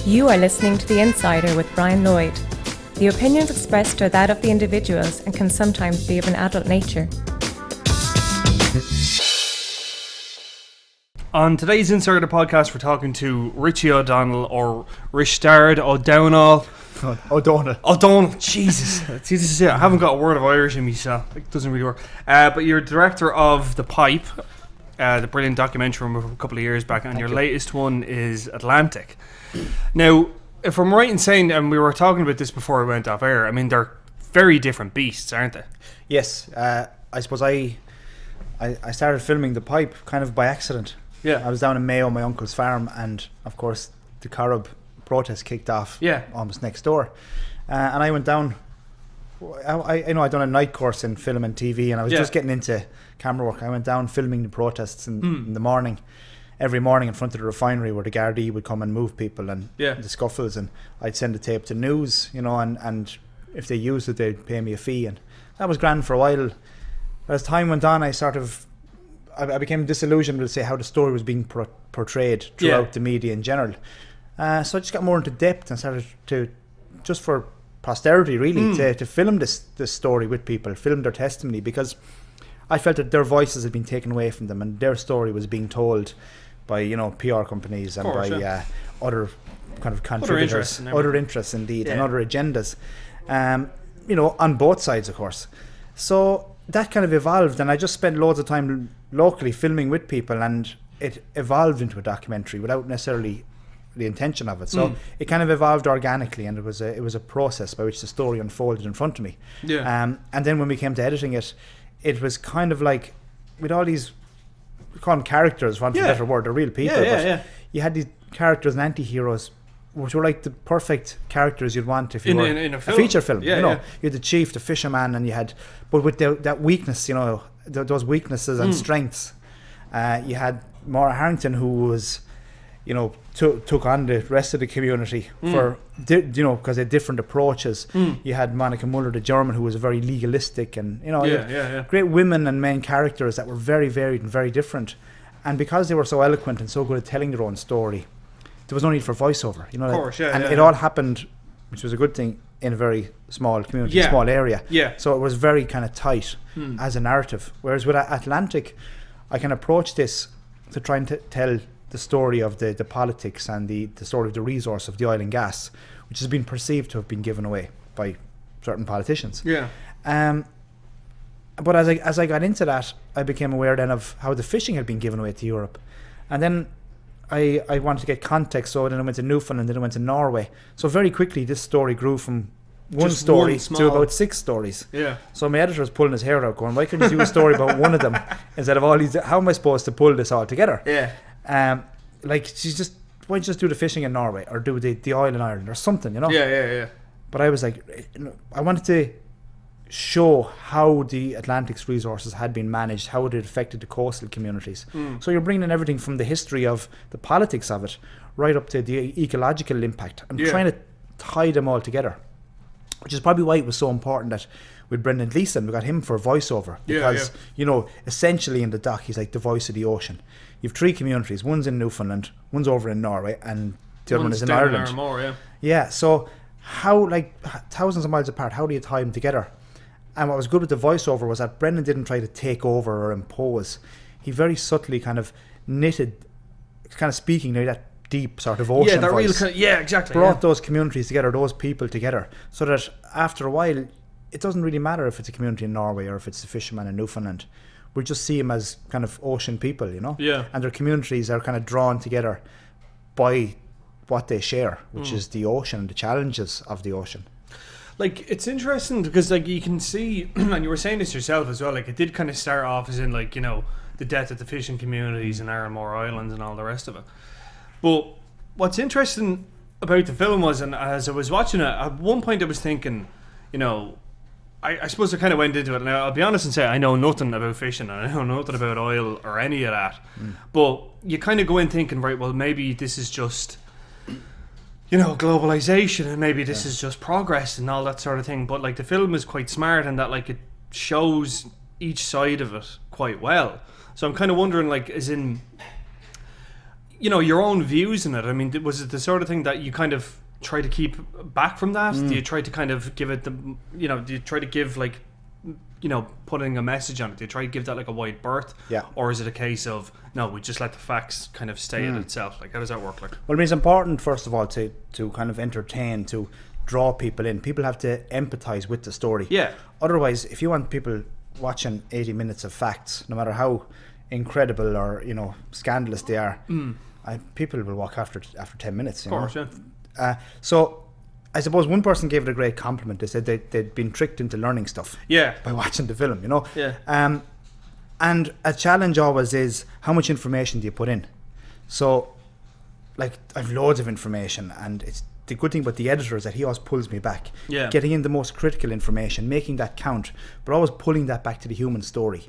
You are listening to The Insider with Brian Lloyd. The opinions expressed are that of the individuals and can sometimes be of an adult nature. On today's Insider podcast, we're talking to Risteard O Domhnaill, or Risteard O Domhnaill. O'Donnell, Jesus. See, this is it. I haven't got a word of Irish in me, so it doesn't really work. But you're director of The Pipe, the brilliant documentary from a couple of years back, and your latest one is Atlantic. Now, if I'm right in saying, and we were talking about this before we went off air, I mean, they're very different beasts, aren't they? Yes. I suppose I started filming The Pipe kind of by accident. Yeah. I was down in Mayo, my uncle's farm, and of course the Carib protest kicked off almost next door. And I went down. I'd done a night course in film and TV, and I was just getting into camera work. I went down filming the protests in the morning, every morning in front of the refinery where the Gardaí would come and move people and the scuffles, and I'd send the tape to news, and if they used it, they'd pay me a fee, and that was grand for a while. As time went on, I became disillusioned with, say, how the story was being portrayed throughout the media in general. So I just got more into depth and started to, just for posterity really, to film this story with people, film their testimony, because I felt that their voices had been taken away from them and their story was being told by, PR companies and other kind of contributors, other interests indeed, and other agendas, on both sides, of course. So that kind of evolved, and I just spent loads of time locally filming with people, and it evolved into a documentary without necessarily the intention of it. So it kind of evolved organically, and it was a process by which the story unfolded in front of me. And then when we came to editing it, it was kind of like, with all these, we call them characters, for want of a better word, they're real people, you had these characters and anti-heroes which were like the perfect characters you'd want if you were in a feature film. You had the chief, the fisherman, and you had, but with that weakness, those weaknesses and strengths. You had Maura Harrington, who was, took on the rest of the community for, because they had different approaches. You had Monica Muller, the German, who was very legalistic, and great women and men characters that were very varied and very different. And because they were so eloquent and so good at telling their own story, there was no need for voiceover, Of course, it all happened, which was a good thing, in a very small community, small area. So it was very kind of tight as a narrative. Whereas with Atlantic, I can approach this to try and tell the story of the politics and the story of the resource of the oil and gas, which has been perceived to have been given away by certain politicians. But as I got into that, I became aware then of how the fishing had been given away to Europe. And then I wanted to get context, so then I went to Newfoundland, then I went to Norway. So very quickly this story grew from one story to about 6 stories. So my editor was pulling his hair out going, why couldn't you do a story about one of them instead of all these? How am I supposed to pull this all together? Why don't you just do the fishing in Norway, or do the oil in Ireland or something, But I was like, I wanted to show how the Atlantic's resources had been managed, how it had affected the coastal communities. So you're bringing in everything from the history of the politics of it right up to the ecological impact and trying to tie them all together, which is probably why it was so important that with Brendan Gleeson we got him for voiceover, because essentially in the doc he's like the voice of the ocean. You've 3 communities, one's in Newfoundland, one's over in Norway, and the other one is in Ireland. So how, like thousands of miles apart, how do you tie them together? And what was good with the voiceover was that Brendan didn't try to take over or impose. He very subtly kind of knitted, kind of speaking like that deep sort of ocean voice. Brought those communities together, those people together, so that after a while, it doesn't really matter if it's a community in Norway or if it's a fisherman in Newfoundland. We just see them as kind of ocean people, And their communities are kind of drawn together by what they share, which is the ocean, the challenges of the ocean. Like, it's interesting because, like, you can see, and you were saying this yourself as well, like, it did kind of start off as in, like, the death of the fishing communities in Arranmore Islands and all the rest of it. But what's interesting about the film was, and as I was watching it, at one point I was thinking, I suppose I kind of went into it, and I'll be honest and say I know nothing about fishing, and I know nothing about oil or any of that. But you kind of go in thinking, right, well, maybe this is just, globalization, and maybe this is just progress and all that sort of thing. But like, the film is quite smart in that, like, it shows each side of it quite well. So I'm kind of wondering, like, as in, your own views in it. I mean, was it the sort of thing that you kind of try to keep back from that? Do you try to kind of give it do you try to give like, putting a message on it? Do you try to give that like a wide berth? Yeah. Or is it a case of, no, we just let the facts kind of stay in itself? Like, how does that work? Like, well, I mean, it's important, first of all, to kind of entertain, to draw people in. People have to empathize with the story. Yeah. Otherwise, if you want people watching 80 minutes of facts, no matter how incredible or scandalous they are, people will walk after 10 minutes. Of course, yeah. So I suppose one person gave it a great compliment. They said they'd been tricked into learning stuff by watching the film, Yeah. And a challenge always is, how much information do you put in? So, like, I've loads of information, and it's the good thing about the editor is that he always pulls me back. Yeah. Getting in the most critical information, making that count, but always pulling that back to the human story.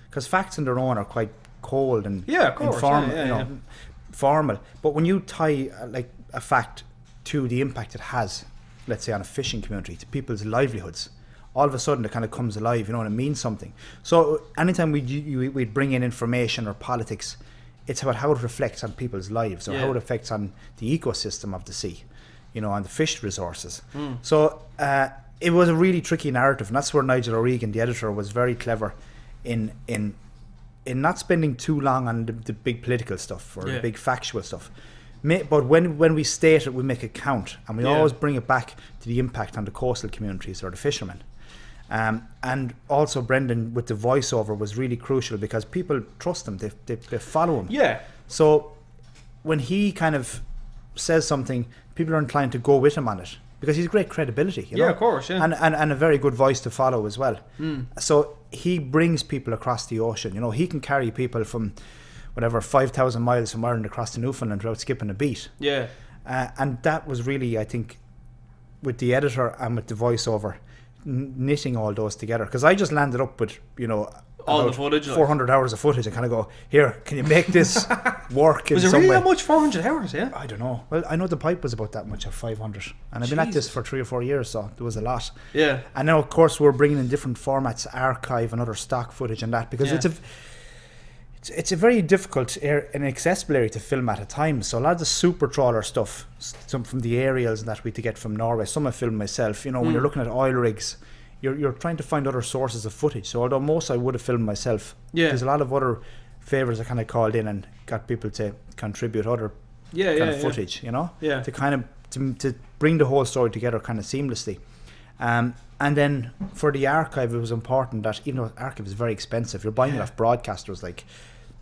Because facts on their own are quite cold and of course, informal, formal. But when you tie like a fact to the impact it has, let's say on a fishing community, to people's livelihoods, all of a sudden it kind of comes alive, and it means something. So anytime we'd bring in information or politics, it's about how it reflects on people's lives, or how it affects on the ecosystem of the sea, on the fish resources. So it was a really tricky narrative, and that's where Nigel O'Regan, the editor, was very clever in not spending too long on the big political stuff or the big factual stuff. But when we state it, we make it count, and we always bring it back to the impact on the coastal communities or the fishermen. And also Brendan, with the voiceover, was really crucial, because people trust him, they follow him. Yeah. So when he kind of says something, people are inclined to go with him on it, because he's great credibility. Yeah, of course, yeah. And a very good voice to follow as well. So he brings people across the ocean. He can carry people from 5,000 miles from Ireland across to Newfoundland without skipping a beat. Yeah. And that was really, I think, with the editor and with the voiceover, knitting all those together. Because I just landed up with, all the footage, 400 hours of footage, and kind of go, here, can you make this work in some way? Was it really that much? 400 hours, yeah? I don't know. Well, I know the pipe was about that much, at 500. And I've been at this for 3 or 4 years, so there was a lot. Yeah. And now, of course, we're bringing in different formats, archive and other stock footage and that, because it's a very difficult and accessible area to film at a time. So a lot of the super trawler stuff, some from the aerials that we to get from Norway, some I filmed myself. When you're looking at oil rigs, you're trying to find other sources of footage. So although most I would have filmed myself, there's a lot of other favours I kind of called in and got people to contribute other kind of footage, to kind of to bring the whole story together kind of seamlessly. And then for the archive, it was important that, even though archive is very expensive, you're buying it off broadcasters like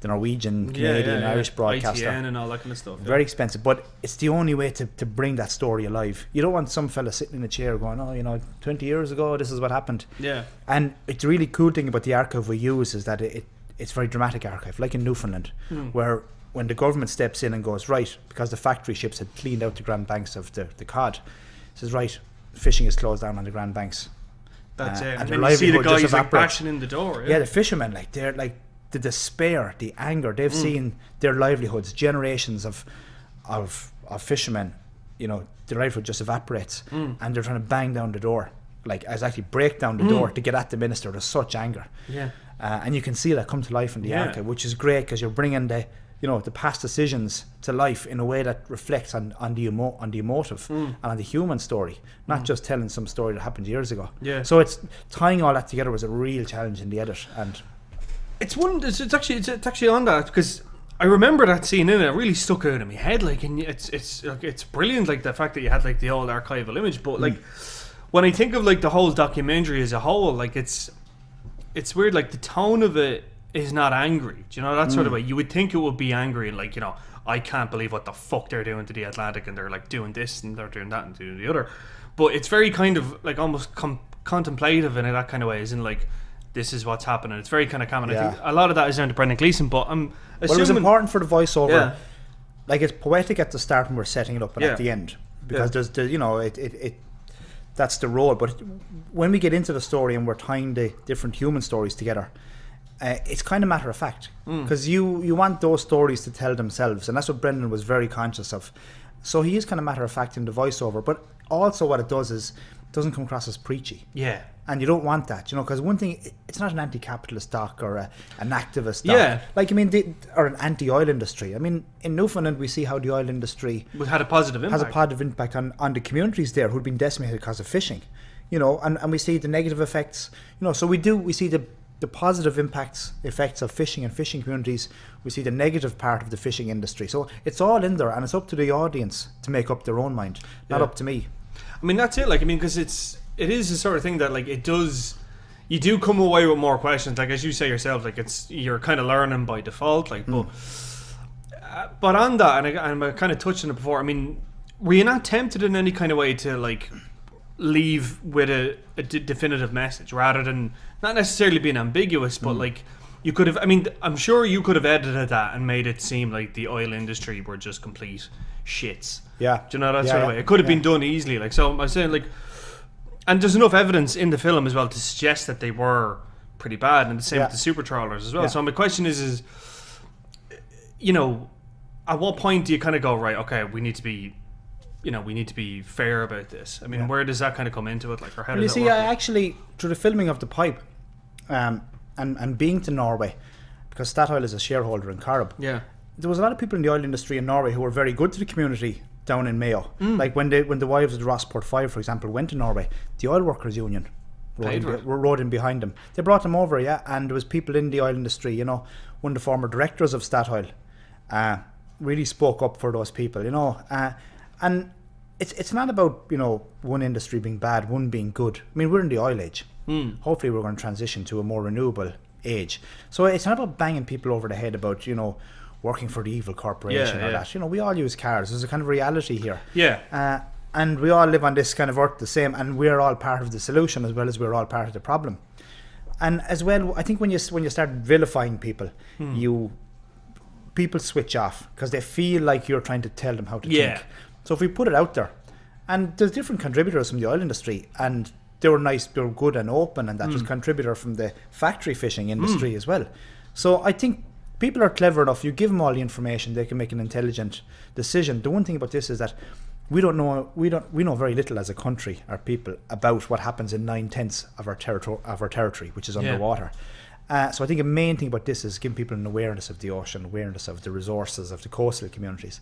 the Norwegian, Canadian, Irish broadcaster, ITN and all that kind of stuff. Very expensive, but it's the only way to bring that story alive. You don't want some fella sitting in a chair going, 20 years ago, this is what happened. Yeah. And it's a really cool thing about the archive we use is that it's very dramatic archive, like in Newfoundland, where when the government steps in and goes, right, because the factory ships had cleaned out the Grand Banks of the cod, says, right, fishing is closed down on the Grand Banks. That's it. And then you see the guys like bashing in the door. Yeah, the fishermen, they're like, the despair, the anger, they've seen their livelihoods, generations of fishermen, their livelihood just evaporates, and they're trying to bang down the door, actually break down the door to get at the minister. There's such anger. Yeah. And you can see that come to life in the archive, which is great, because you're bringing the past decisions to life in a way that reflects on the emotive and on the human story, not just telling some story that happened years ago. Yeah. So it's tying all that together was a real challenge in the edit. And it's actually on that, because I remember that scene in it. It really stuck out in my head. And it's brilliant. Like the fact that you had the old archival image, but when I think of the whole documentary as a whole, it's weird. The tone of it is not angry. Do you know that sort of way? You would think it would be angry and I can't believe what the fuck they're doing to the Atlantic, and they're doing this and they're doing that and doing the other. But it's very kind of almost contemplative in that kind of way, as in this is what's happening. It's very kind of common. I think a lot of that is down to Brendan Gleeson, but I'm assuming... Well, it was important for the voiceover. Yeah. It's poetic at the start when we're setting it up, and at the end, because there's that's the role. But when we get into the story and we're tying the different human stories together, it's kind of matter of fact, because you want those stories to tell themselves, and that's what Brendan was very conscious of. So he is kind of matter of fact in the voiceover, but also what it does is doesn't come across as preachy. Yeah. And you don't want that, because one thing, it's not an anti-capitalist doc or an activist doc. Yeah. Like, I mean, or an anti-oil industry. I mean, in Newfoundland, we see how the oil industry had a positive impact. Has a positive impact on the communities there who'd been decimated because of fishing, and we see the negative effects, so we see the positive effects of fishing and fishing communities. We see the negative part of the fishing industry. So it's all in there, and it's up to the audience to make up their own mind, not up to me. I mean, that's it. Like, I mean, because it is the sort of thing that, like, you do come away with more questions. Like, as you say yourself, like, you're kind of learning by default. Like, but on that, and I kind of touched on it before. I mean, were you not tempted in any kind of way to, like, leave with a definitive message rather than not necessarily being ambiguous, but like you could have? I mean, I'm sure you could have edited that and made it seem like the oil industry were just complete shits. Yeah, do you know that sort of way? It could have been done easily. Like, so I'm saying, like. And there's enough evidence in the film as well to suggest that they were pretty bad, and the same with the super trawlers as well. So my question is, at what point do you kind of go, right, okay, we need to be fair about this? I mean, where does that kind of come into it? Like, or how does it work? I actually, through the filming of The Pipe, and being to Norway, because Statoil is a shareholder in Corrib, there was a lot of people in the oil industry in Norway who were very good to the community down in Mayo. Like when the wives of the Rossport Five, for example, went to Norway, the oil workers union rode in behind them. They brought them over, and there was people in the oil industry, one of the former directors of Statoil really spoke up for those people, and it's not about, one industry being bad, one being good. I mean, we're in the oil age. Hopefully we're going to transition to a more renewable age. So it's not about banging people over the head about, working for the evil corporation or that. We all use cars. There's a kind of reality here. Yeah. And we all live on this kind of earth the same, and we're all part of the solution as well as we're all part of the problem. And as well, I think when you start vilifying people, people switch off because they feel like you're trying to tell them how to think. So if we put it out there, and there's different contributors from the oil industry, and they were nice, they were good and open, and that was a contributor from the factory fishing industry as well. So I think people are clever enough. You give them all the information, they can make an intelligent decision. The one thing about this is that we know very little as a country or people about what happens in 9/10 of our territory, which is underwater. So I think the main thing about this is giving people an awareness of the ocean, awareness of the resources of the coastal communities,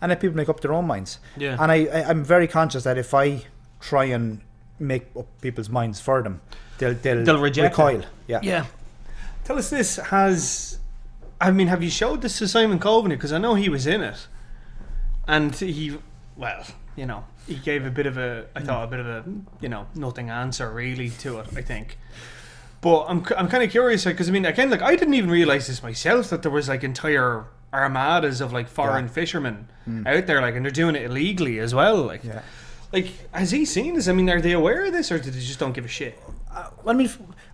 and let people make up their own minds. And I'm very conscious that if I try and make up people's minds for them, they'll reject recoil. Yeah. Tell us this. Have you showed this to Simon Coveney? Because I know he was in it, and he gave a bit of a nothing answer really to it, I think. But I'm kind of curious, because I mean, again, like, I didn't even realize this myself, that there was like entire armadas of like foreign fishermen out there, like, and they're doing it illegally as well. Like, has he seen this? I mean, are they aware of this, or did they just don't give a shit? I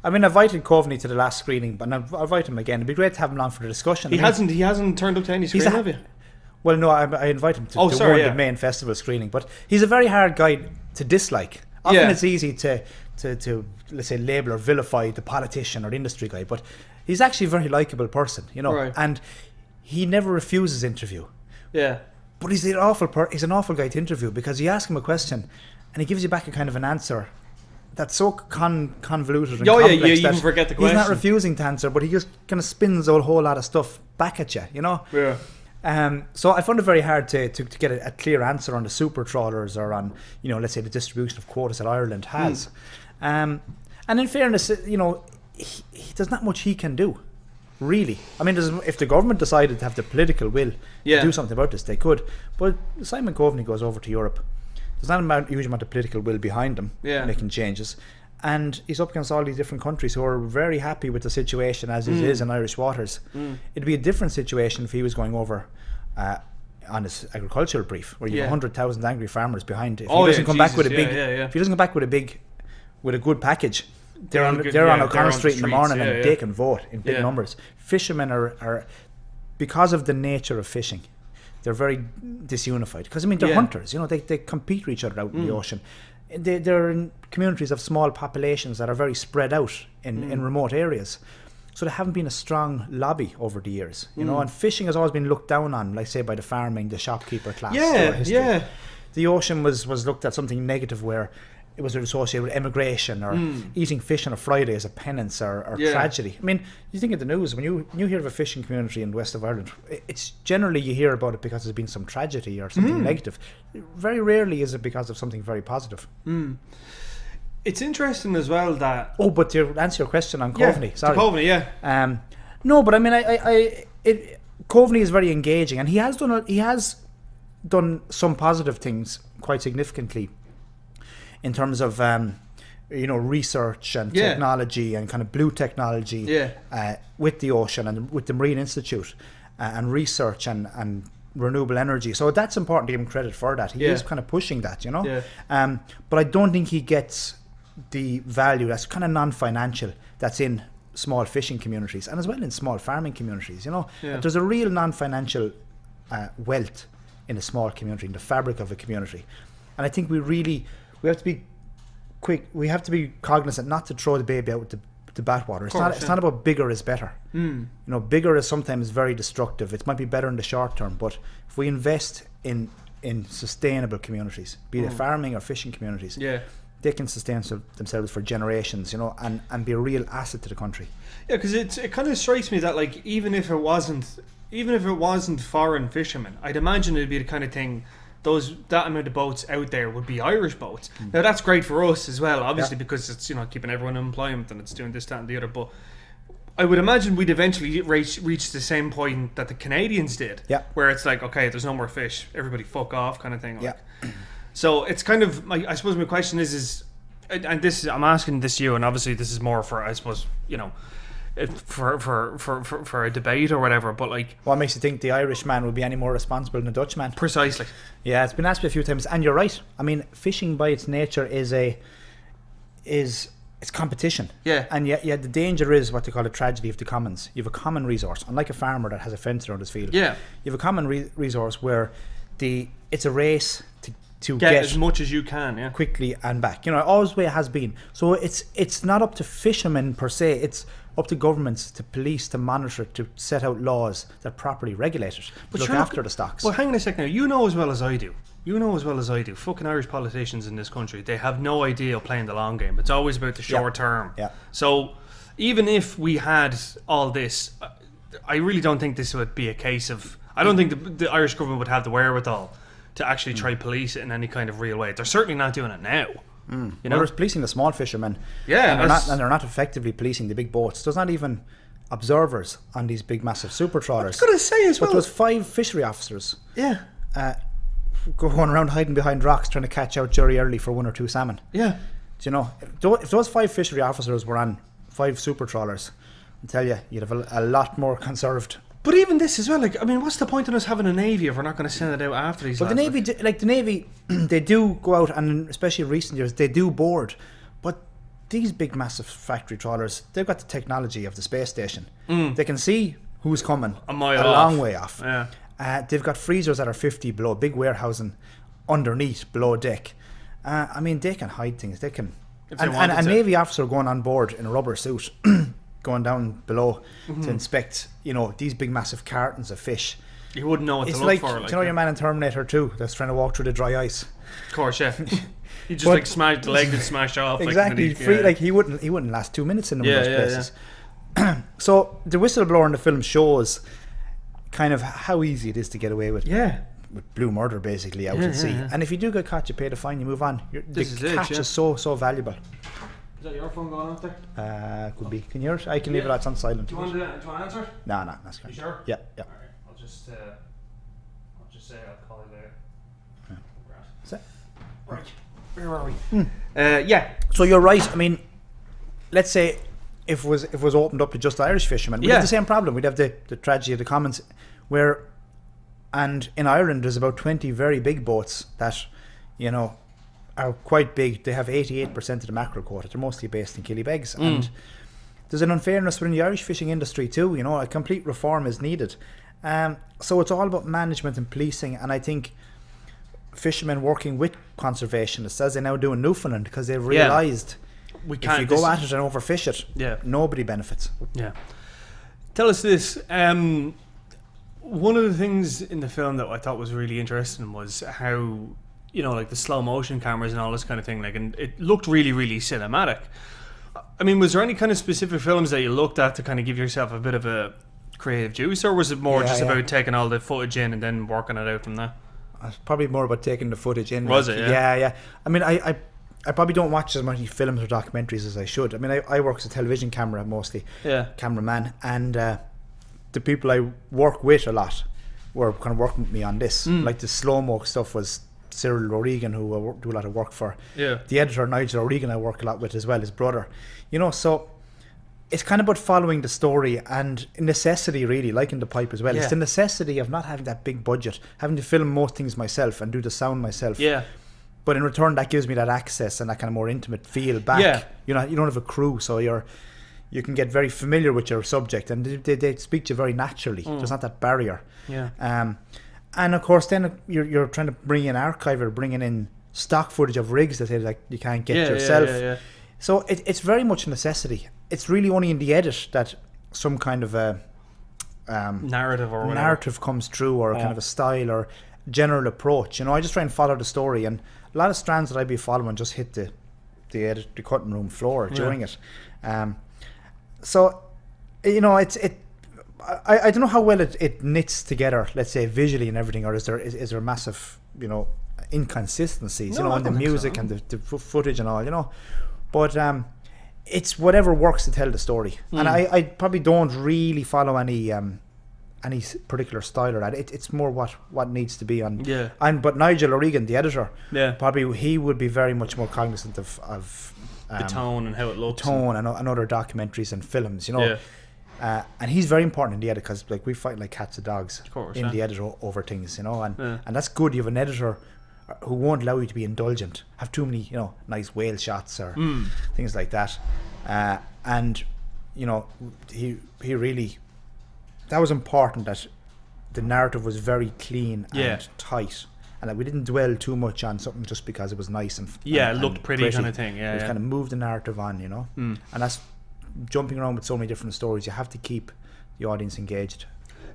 invited Coveney to the last screening, but I'll invite him again. It'd be great to have him on for the discussion. He hasn't turned up to any screening, have you? Well, no, I invite him to the main festival screening, but he's a very hard guy to dislike. Often it's easy to let's say label or vilify the politician or the industry guy, but he's actually a very likeable person, and he never refuses interview. But he's an awful guy to interview, because you ask him a question and he gives you back a kind of an answer that's so convoluted and complex you even forget the question. He's not refusing to answer, but he just kind of spins a whole lot of stuff back at you, So I found it very hard to get a clear answer on the super trawlers or on, let's say the distribution of quotas that Ireland has. And in fairness, there's not much he can do, really. I mean, if the government decided to have the political will to do something about this, they could. But Simon Coveney goes over to Europe. There's not a huge amount of political will behind him making changes. And he's up against all these different countries who are very happy with the situation as it is in Irish waters. It'd be a different situation if he was going over on his agricultural brief, where you have 100,000 angry farmers behind. If he doesn't come back with if he doesn't come back with a good package, they're on O'Connell Street in the morning and they can vote in big numbers. Fishermen are, because of the nature of fishing, they're very disunified. Because they're hunters. They compete with each other out in the ocean. They're in communities of small populations that are very spread out in remote areas. So there haven't been a strong lobby over the years, and fishing has always been looked down on, like say by the farming, the shopkeeper class. The ocean was looked at something negative, where it was associated with emigration, or eating fish on a Friday as a penance or tragedy. I mean, you think of the news, when you hear of a fishing community in the west of Ireland, it's generally you hear about it because there's been some tragedy or something negative. Very rarely is it because of something very positive. It's interesting as well that... Oh, but to answer your question on Coveney, sorry. Coveney, yeah. No, but I mean, Coveney is very engaging, and he has done some positive things quite significantly in terms of research and technology and kind of blue technology with the ocean and with the Marine Institute and research and renewable energy. So that's important to give him credit for that. He is kind of pushing that, but I don't think he gets the value that's kind of non-financial that's in small fishing communities and as well in small farming communities. There's a real non-financial wealth in a small community, in the fabric of a community, and I think we have to be quick. We have to be cognizant not to throw the baby out with the bathwater. It's not about bigger is better. Bigger is sometimes very destructive. It might be better in the short term, but if we invest in sustainable communities, be they farming or fishing communities, they can sustain themselves for generations, and be a real asset to the country. Yeah, because it kind of strikes me that, like, even if it wasn't foreign fishermen, I'd imagine it'd be the kind of thing, that amount of boats out there would be Irish boats. Now that's great for us as well, obviously, because it's keeping everyone in employment and it's doing this, that, and the other. But I would imagine we'd eventually reach the same point that the Canadians did, where it's like, okay, there's no more fish, everybody fuck off, kind of thing. Like. So it's kind of, I suppose my question is, and this is, I'm asking this to you, and obviously this is more for, I suppose, for a debate or whatever, but like, what makes you think the Irish man would be any more responsible than the Dutch man? Precisely. Yeah, it's been asked me a few times, and you're right. I mean, fishing by its nature is competition. Yeah. And yet the danger is what they call a tragedy of the commons. You have a common resource, unlike a farmer that has a fence around his field. Yeah. You have a common resource where it's a race to get as much as you can, quickly and back. Always the way it has been. So it's not up to fishermen per se. It's up to governments to police, to monitor, to set out laws that properly regulate it, to look after the stocks. Well, hang on a second now. You know as well as I do. Fucking Irish politicians in this country, they have no idea of playing the long game. It's always about the short term. Yeah. So even if we had all this, I really don't think this would be a case of... I don't think the Irish government would have the wherewithal to actually try police it in any kind of real way. They're certainly not doing it now. They're policing the small fishermen. Yeah, and they're not effectively policing the big boats. There's not even observers on these big, massive super trawlers. I was going to say as well. But there's 5 fishery officers. Yeah. Going around hiding behind rocks trying to catch out Jerry Early for 1 or 2 salmon. Yeah. Do if those 5 fishery officers were on 5 super trawlers, I tell you, you'd have a lot more conserved. But even this as well, like, I mean, what's the point in us having a navy if we're not going to send it out after these? But the navy, they do go out, and especially in recent years, they do board. But these big, massive factory trawlers, they've got the technology of the space station. They can see who's coming a long way off. Yeah. They've got freezers that are 50 below, big warehousing underneath, below deck. I mean, they can hide things. They can. And a navy officer going on board in a rubber suit. Going down below to inspect, these big massive cartons of fish. You wouldn't know what to look for. Like, your man in Terminator 2 that's trying to walk through the dry ice. Of course, yeah. He just smashed the leg and smashed off. Exactly, he wouldn't last 2 minutes in one of those places. Yeah. So the whistleblower in the film shows kind of how easy it is to get away with. Yeah. With blue murder, basically, out at sea. Yeah. And if you do get caught, you pay the fine, you move on. The catch is so valuable. Is that your phone going off there? Could be. Can you hear it? I can leave it on silent. Do you want to answer it? No, that's great. You sure? Yeah. Alright, I'll just say I'll call you later. Yeah. Right. Where are we? Yeah. So you're right. I mean, let's say if it was opened up to just Irish fishermen, we'd have the same problem. We'd have the tragedy of the commons, and in Ireland there's about 20 very big boats that, are quite big. They have 88% of the mackerel quota. They're mostly based in Killybegs. And there's an unfairness within the Irish fishing industry too. A complete reform is needed. So it's all about management and policing. And I think fishermen working with conservationists, as they now do in Newfoundland, because they've realised if you go at it and overfish it, nobody benefits. Yeah. Tell us this. One of the things in the film that I thought was really interesting was how like the slow motion cameras and all this kind of thing, like, and it looked really, really cinematic. I mean, was there any kind of specific films that you looked at to kind of give yourself a bit of a creative juice, or was it more about taking all the footage in and then working it out from there? It's probably more about taking the footage in. Was it? Yeah. I mean, I probably don't watch as many films or documentaries as I should. I mean, I work as a television camera mostly, cameraman, and the people I work with a lot were kind of working with me on this. Like the slow-mo stuff was Cyril O'Regan, who I do a lot of work for. Yeah. The editor, Nigel O'Regan, I work a lot with as well, his brother. So it's kind of about following the story and necessity, really, like in The Pipe as well. It's the necessity of not having that big budget, having to film most things myself and do the sound myself. Yeah. But in return, that gives me that access and that kind of more intimate feel back. Yeah. You don't have a crew, so you can get very familiar with your subject, and they speak to you very naturally. There's not that barrier. Yeah. And of course, then you're trying to bring in archive or bringing in stock footage of rigs that like you can't get yourself. Yeah. So it's very much a necessity. It's really only in the edit that some kind of a narrative comes through, or kind of a style or general approach. I just try and follow the story, and a lot of strands that I'd be following just hit the cutting room floor during it. So I don't know how well it knits together, let's say visually and everything, or is there massive inconsistencies in the music and the footage and all, but it's whatever works to tell the story. And I probably don't really follow any particular style or that. It's more what needs to be on. But Nigel O'Regan, the editor, probably he would be very much more cognizant of the tone and how it looks, and other documentaries and films, and he's very important in the edit, because like we fight like cats and dogs in the edit over things, and that's good. You have an editor who won't allow you to be indulgent, have too many nice whale shots or things like that, and he really, that was important, that the narrative was very clean and tight, and that we didn't dwell too much on something just because it was nice and it looked pretty kind of thing. It kind of moved the narrative on, and that's jumping around with so many different stories. You have to keep the audience engaged.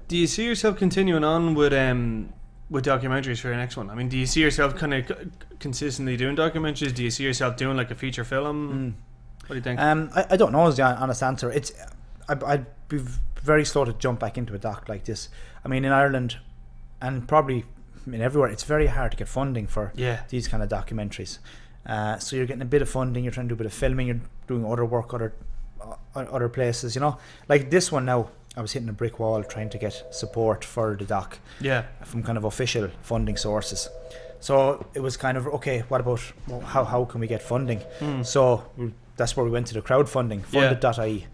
Do you see yourself continuing on with documentaries for your next one? I mean, do you see yourself kind of consistently doing documentaries? Do you see yourself doing like a feature film? What do you think? I don't know is the honest answer. I'd be very slow to jump back into a doc like this. I mean, in Ireland and probably everywhere, it's very hard to get funding for these kind of documentaries. So you're getting a bit of funding, you're trying to do a bit of filming, you're doing other work, other places, like this one now. I was hitting a brick wall trying to get support for the doc from kind of official funding sources. So it was kind of, okay, what about how can we get funding? So that's where we went to the crowdfunding, funded.ie.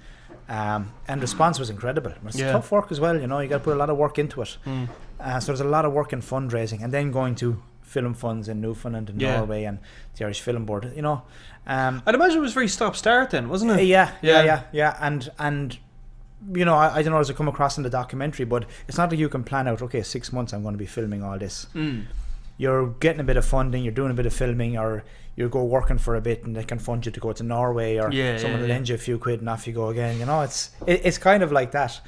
And the response was incredible. It's tough work as well, you got to put a lot of work into it. So there's a lot of work in fundraising, and then going to film funds in Newfoundland and Norway and the Irish Film Board, I'd imagine it was very stop-start then, wasn't it? Yeah. And I don't know as I come across in the documentary, but it's not that you can plan out, okay, 6 months I'm going to be filming all this. You're getting a bit of funding, you're doing a bit of filming, or you go working for a bit and they can fund you to go to Norway, or someone will lend you a few quid and off you go again. It's kind of like that.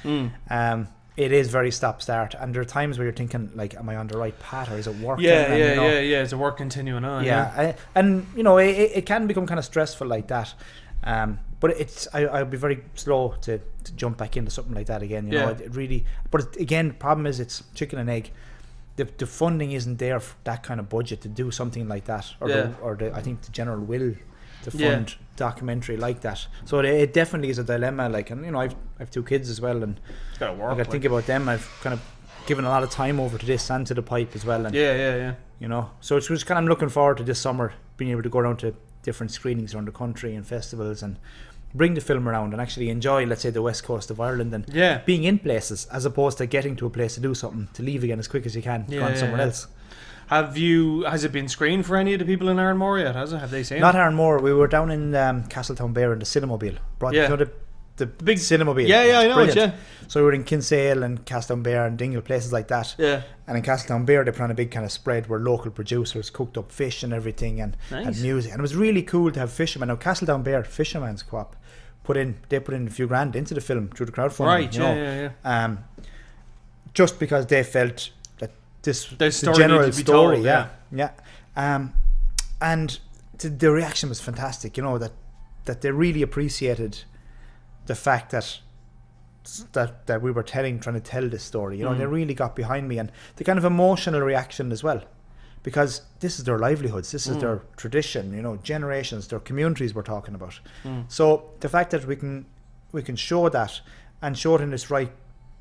It is very stop-start, and there are times where you're thinking, like, am I on the right path, or is it working? Is the work continuing on? It can become kind of stressful like that. But I'll be very slow to jump back into something like that again. It really. But again, the problem is it's chicken and egg. The funding isn't there for that kind of budget to do something like that, I think the general will to fund documentary like that. So it definitely is a dilemma. Like, and I've 2 kids as well, and it's gotta work. I think about them. I've kind of given a lot of time over to this and to the pipe as well. And so it's just kind of looking forward to this summer being able to go around to different screenings around the country and festivals and bring the film around and actually enjoy, let's say, the west coast of Ireland and being in places, as opposed to getting to a place to do something to leave again as quick as you can, going somewhere else. Has it been screened for any of the people in Ironmore yet? Have they seen it? Not Ironmore. We were down in Castletown Bear in the Cinemobile. The big Cinemobile. I know it. So we were in Kinsale and Castletown Bear and Dingle, places like that. And in Castletown Bear they put on a big kind of spread where local producers cooked up fish and everything, and had music, and it was really cool to have fishermen. Now Castletown Bear Fisherman's Co-op put in a few grand into the film through the crowdfunding. Just because they felt that this the general story, And the reaction was fantastic. You know, that they really appreciated the fact that we were trying to tell this story. You know, they really got behind me, and the kind of emotional reaction as well, because this is their livelihoods, this is their tradition. You know, generations, their communities we're talking about. So the fact that we can show that and show it in this right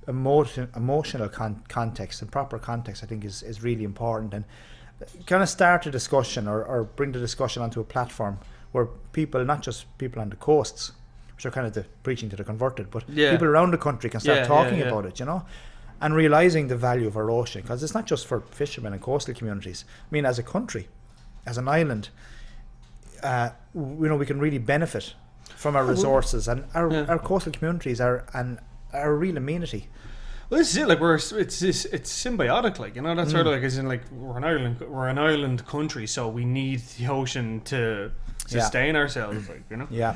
emotional context and proper context, I think is really important, and kind of start a discussion or bring the discussion onto a platform where people, not just people on the coasts, which are kind of the preaching to the converted, but people around the country can start talking about it, you know, and realising the value of our ocean, because it's not just for fishermen and coastal communities. I mean, as a country, as an island, you know, we can really benefit from our resources, and our coastal communities are a real amenity. Well, this is it. Like it's symbiotic. Like, you know, that's sort of like, as in, like, we're an island country, so we need the ocean to sustain ourselves. Like, you know. Yeah.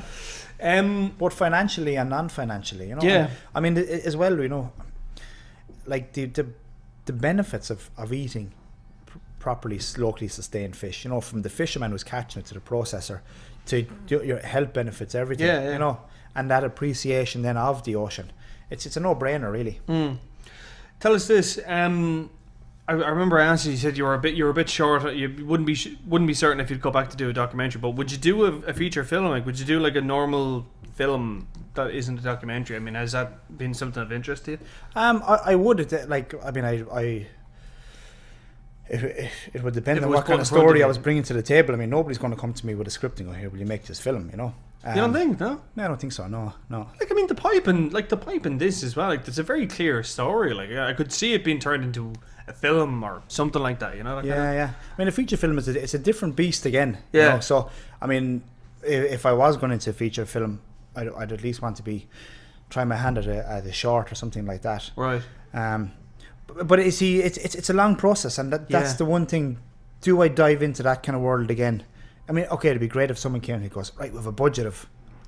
Both financially and non-financially. You know. Yeah. I mean, as well, you know, like the benefits of eating properly locally sustained fish. You know, from the fisherman who's catching it to the processor, to your health benefits, everything. Yeah. You know, and that appreciation then of the ocean. It's a no-brainer, really. Tell us this. I remember asking you, said you were a bit short. You wouldn't be certain if you'd go back to do a documentary. But would you do a feature film? Like, would you do like a normal film that isn't a documentary? I mean, has that been something of interest to you? I would. Like, I mean, it would depend on what kind of story I was bringing to the table. I mean, nobody's going to come to me with a script and go, "Here, will you make this film?" You know. You don't think? No, I don't think so. No. Like, I mean, the pipe in this as well. Like, there's a very clear story. Like, I could see it being turned into a film or something like that. You know? Yeah. I mean, a feature film it's a different beast again. Yeah. You know? So, I mean, if I was going into a feature film, I'd at least want to try my hand at a short or something like that. Right. But you see, it's a long process, and that's the one thing. Do I dive into that kind of world again? I mean, okay, it'd be great if someone came and goes, right, we have a budget of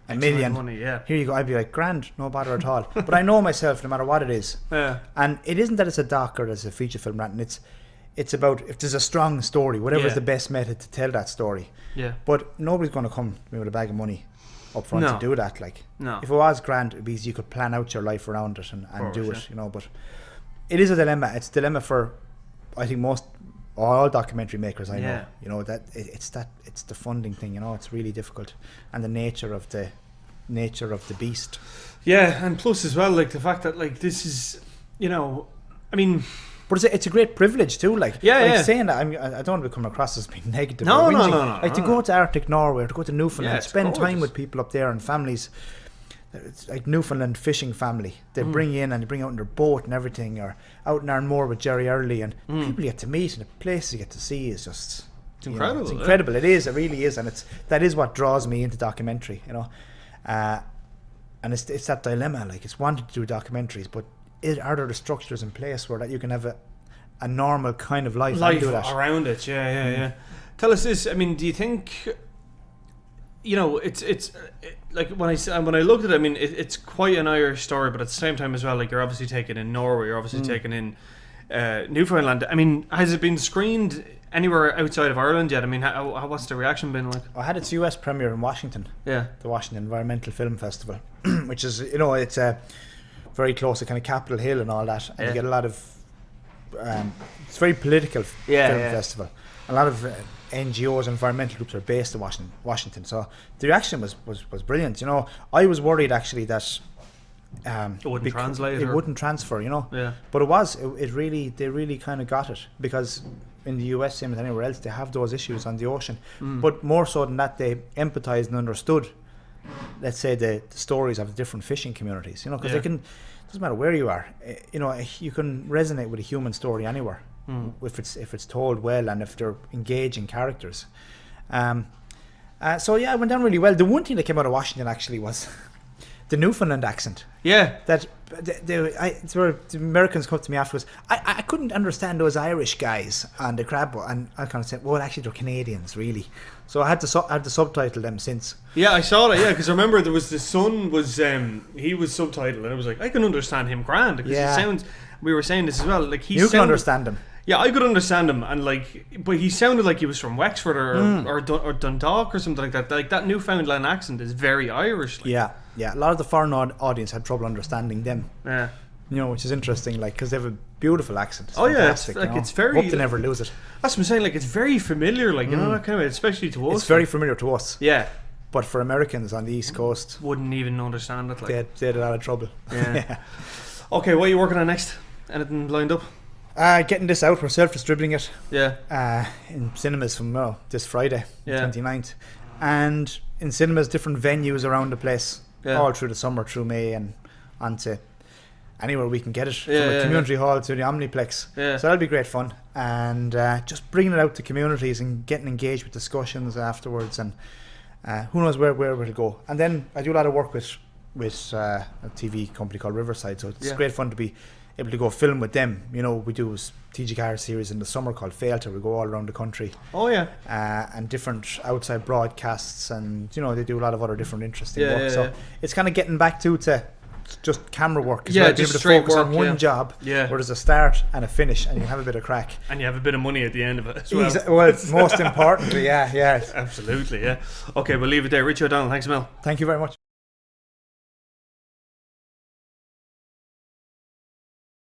$1 million. Money, Here you go. I'd be like, grand, no bother at all. But I know myself, no matter what it is. Yeah. And it isn't that it's a doc or it's a feature film, and it's about if there's a strong story, whatever is the best method to tell that story. Yeah. But nobody's going to come to me with a bag of money up front to do that. Like, no. If it was grand, it'd be easy. You could plan out your life around it and do it, you know. But it is a dilemma. It's a dilemma for, I think, all documentary makers I know. You know, that it's the funding thing, you know. It's really difficult, and the nature of the beast. Yeah, and plus as well, like, the fact that, like, this is, you know, I mean, but it's a great privilege too. Like, saying that, I don't want to come across as being negative. No. Like, to go to Arctic Norway or to go to Newfoundland, spend time with people up there and families. It's like Newfoundland fishing family. They bring you in and they bring out in their boat and everything, or out in Arnmore with Jerry Early, and people you get to meet and the places you get to see is just incredible. It's incredible. It is. It really is, and that is what draws me into documentary. You know, and it's that dilemma. Like, it's wanting to do documentaries, but are there the structures in place where that you can have a normal kind of life and do that around it? Yeah. Tell us this. I mean, do you think? You know, it's like, when I looked at it, I mean, it's quite an Irish story, but at the same time as well, like, you're obviously taking in Norway, you're obviously taking in Newfoundland. I mean, has it been screened anywhere outside of Ireland yet? I mean, what's the reaction been like? I had its US premiere in Washington. Yeah, the Washington Environmental Film Festival, which is, you know, it's very close to kind of Capitol Hill and all that, and you get a lot of it's very political film festival. A lot of NGOs, environmental groups are based in Washington. So the reaction was brilliant. You know, I was worried actually that it wouldn't translate. It wouldn't transfer. You know. Yeah. But they really kind of got it, because in the US, same as anywhere else, they have those issues on the ocean. But more so than that, they empathised and understood, let's say, the stories of the different fishing communities. You know, because they can. Doesn't matter where you are. You know, you can resonate with a human story anywhere. If it's told well and if they're engaging characters. So it went down really well. The one thing that came out of Washington actually was the Newfoundland accent. Yeah. That the Americans come to me afterwards. I couldn't understand those Irish guys on the crab boat, and I kind of said, well, actually they're Canadians, really. So I had to subtitle them since. Yeah, I saw that. Yeah, because I remember there was the son was he was subtitled, and I was like, I can understand him grand, because he sounds. We were saying this as well. Like, you can understand him. Yeah, I could understand him, and like, but he sounded like he was from Wexford or Dundalk or something like that. Like that Newfoundland accent is very Irish. Like. Yeah. A lot of the foreign audience had trouble understanding them. Yeah. Which is interesting, like, because they have a beautiful accent. It's fantastic, yeah, it's very. Hope they never lose it. That's what I'm saying. Like, it's very familiar, like that kind of way, especially to us. It's very familiar to us. Yeah. But for Americans on the East Coast, wouldn't even understand it. Like. They had a lot of trouble. Yeah. Okay, what are you working on next? Anything lined up? Getting this out, we're self-distributing it. Yeah. In cinemas from this Friday, the 29th. And in cinemas, different venues around the place, all through the summer, through May, and onto anywhere we can get it, from a community hall to the Omniplex. So that'll be great fun. And just bringing it out to communities and getting engaged with discussions afterwards, and who knows where it'll go. And then I do a lot of work with a TV company called Riverside, so it's great fun to be able to go film with them. We do a TGR series in the summer called Failta. We go all around the country. Oh yeah. And different outside broadcasts, and they do a lot of other different interesting work. So it's kind of getting back to just camera work. Yeah, just to focus work, on one job. Yeah. Where there's a start and a finish, and you have a bit of crack. And you have a bit of money at the end of it as well. Well, most importantly, yeah. Absolutely, yeah. Okay, we'll leave it there. Risteard O Domhnaill, thanks a mil. Thank you very much.